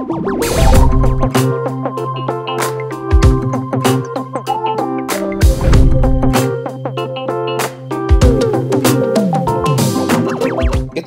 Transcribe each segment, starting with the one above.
It's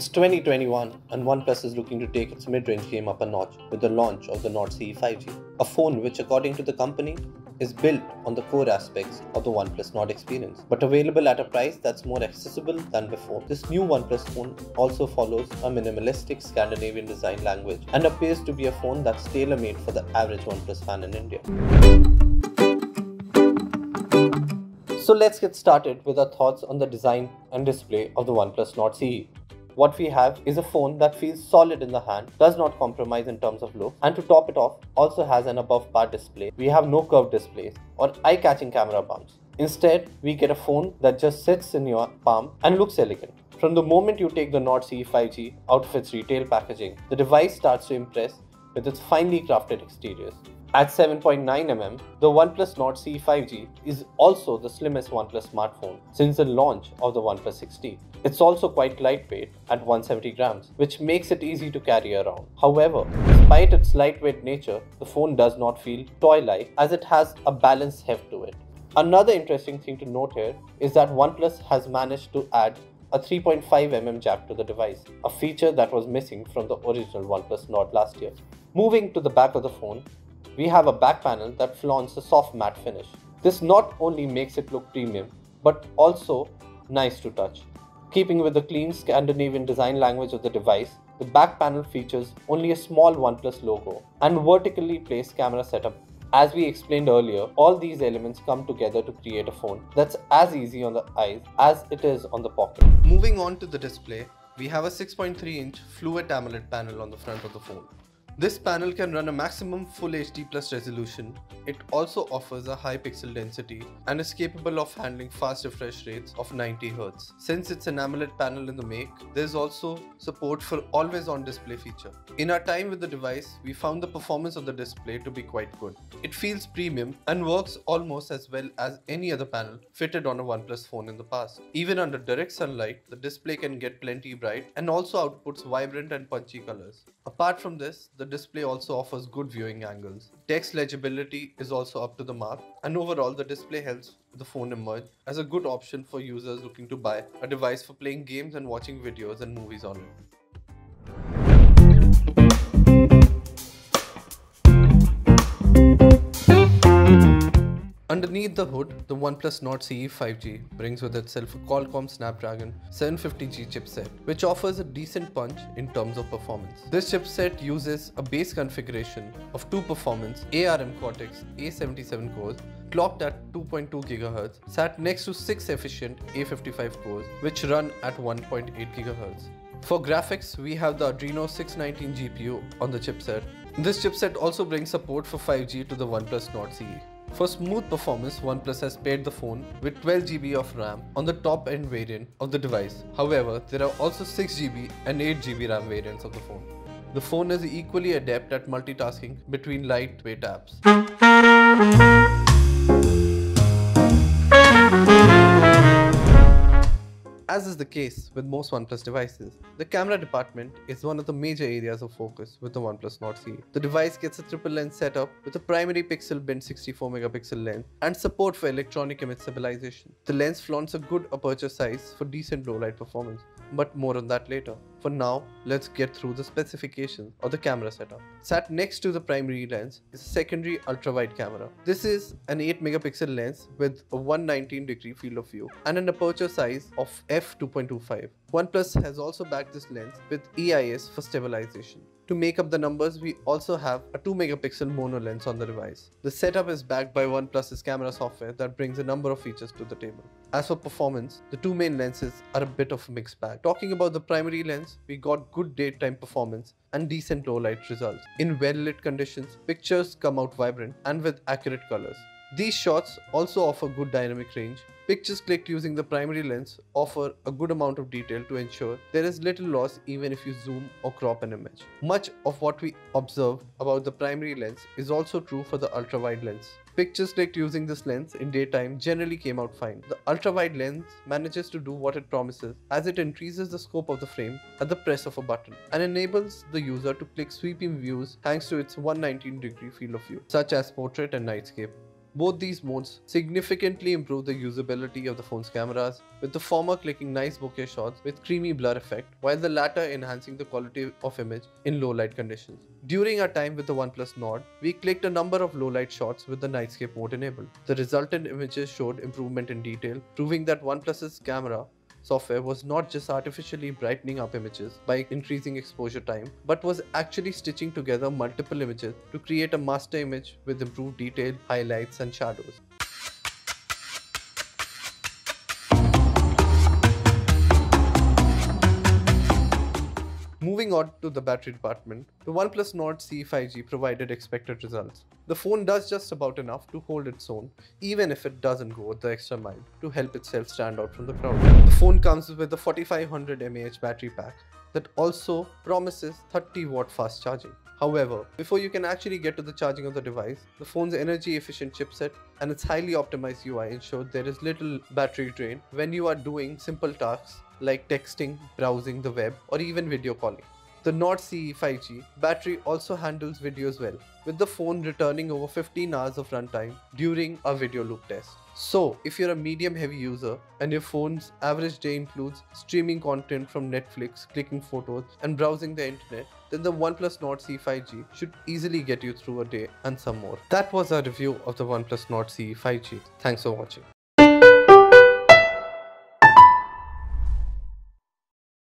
2021 and OnePlus is looking to take its mid-range game up a notch with the launch of the Nord CE 5G, a phone which, according to the company, is built on the core aspects of the OnePlus Nord experience, but available at a price that's more accessible than before. This new OnePlus phone also follows a minimalistic Scandinavian design language and appears to be a phone that's tailor-made for the average OnePlus fan in India. So let's get started with our thoughts on the design and display of the OnePlus Nord CE. What we have is a phone that feels solid in the hand, does not compromise in terms of look, and to top it off, also has an above par display. We have no curved displays or eye-catching camera bumps. Instead, we get a phone that just sits in your palm and looks elegant. From the moment you take the Nord CE 5G out of its retail packaging, the device starts to impress with its finely crafted exteriors. At 7.9mm, the OnePlus Nord CE 5G is also the slimmest OnePlus smartphone since the launch of the OnePlus 6T. It's also quite lightweight at 170 grams, which makes it easy to carry around. However, despite its lightweight nature, the phone does not feel toy-like as it has a balanced heft to it. Another interesting thing to note here is that OnePlus has managed to add a 3.5mm jack to the device, a feature that was missing from the original OnePlus Nord last year. Moving to the back of the phone, we have a back panel that flaunts a soft matte finish. This not only makes it look premium, but also nice to touch. Keeping with the clean Scandinavian design language of the device, the back panel features only a small OnePlus logo and vertically placed camera setup. As we explained earlier, all these elements come together to create a phone that's as easy on the eyes as it is on the pocket. Moving on to the display, we have a 6.3-inch Fluid AMOLED panel on the front of the phone. This panel can run a maximum Full HD Plus resolution. It also offers a high pixel density and is capable of handling fast refresh rates of 90 Hz. Since it's an AMOLED panel in the make, there's also support for always-on display feature. In our time with the device, we found the performance of the display to be quite good. It feels premium and works almost as well as any other panel fitted on a OnePlus phone in the past. Even under direct sunlight, the display can get plenty bright and also outputs vibrant and punchy colors. Apart from this, the display also offers good viewing angles. Text legibility is also up to the mark, and overall the display helps the phone emerge as a good option for users looking to buy a device for playing games and watching videos and movies on it. Underneath the hood, the OnePlus Nord CE 5G brings with itself a Qualcomm Snapdragon 750G chipset, which offers a decent punch in terms of performance. This chipset uses a base configuration of 2 performance ARM Cortex A77 cores clocked at 2.2 GHz, sat next to 6 efficient A55 cores which run at 1.8 GHz. For graphics, we have the Adreno 619 GPU on the chipset. This chipset also brings support for 5G to the OnePlus Nord CE. For smooth performance, OnePlus has paired the phone with 12GB of RAM on the top-end variant of the device. However, there are also 6GB and 8GB RAM variants of the phone. The phone is equally adept at multitasking between lightweight apps. As is the case with most OnePlus devices, the camera department is one of the major areas of focus with the OnePlus Nord CE. The device gets a triple lens setup with a primary pixel bent 64MP lens and support for electronic image stabilization. The lens flaunts a good aperture size for decent low light performance, but more on that later. For now, let's get through the specifications of the camera setup. Sat next to the primary lens is a secondary ultra-wide camera. This is an 8MP lens with a 119-degree field of view and an aperture size of f2.25. OnePlus has also backed this lens with EIS for stabilization. To make up the numbers, we also have a 2MP mono lens on the device. The setup is backed by OnePlus's camera software that brings a number of features to the table. As for performance, the 2 main lenses are a bit of a mixed bag. Talking about the primary lens, we got good daytime performance and decent low light results. In well-lit conditions, pictures come out vibrant and with accurate colors. These shots also offer good dynamic range. Pictures clicked using the primary lens offer a good amount of detail to ensure there is little loss even if you zoom or crop an image. Much of what we observed about the primary lens is also true for the ultra-wide lens. Pictures clicked using this lens in daytime generally came out fine. The ultra-wide lens manages to do what it promises, as it increases the scope of the frame at the press of a button and enables the user to click sweeping views thanks to its 119-degree field of view, such as portrait and nightscape. Both these modes significantly improve the usability of the phone's cameras, with the former clicking nice bokeh shots with creamy blur effect, while the latter enhancing the quality of image in low light conditions. During our time with the OnePlus Nord, we clicked a number of low light shots with the nightscape mode enabled. The resultant images showed improvement in detail, proving that OnePlus's camera software was not just artificially brightening up images by increasing exposure time, but was actually stitching together multiple images to create a master image with improved detail, highlights, and shadows. Moving on to the battery department, the OnePlus Nord CE 5G provided expected results. The phone does just about enough to hold its own, even if it doesn't go the extra mile to help itself stand out from the crowd. The phone comes with a 4500 mAh battery pack that also promises 30-watt fast charging. However, before you can actually get to the charging of the device, the phone's energy-efficient chipset and its highly optimized UI ensure there is little battery drain when you are doing simple tasks like texting, browsing the web, or even video calling. The Nord CE 5G battery also handles videos well, with the phone returning over 15 hours of runtime during a video loop test. So, if you're a medium-heavy user and your phone's average day includes streaming content from Netflix, clicking photos, and browsing the internet, then the OnePlus Nord CE 5G should easily get you through a day and some more. That was our review of the OnePlus Nord CE 5G. Thanks for watching.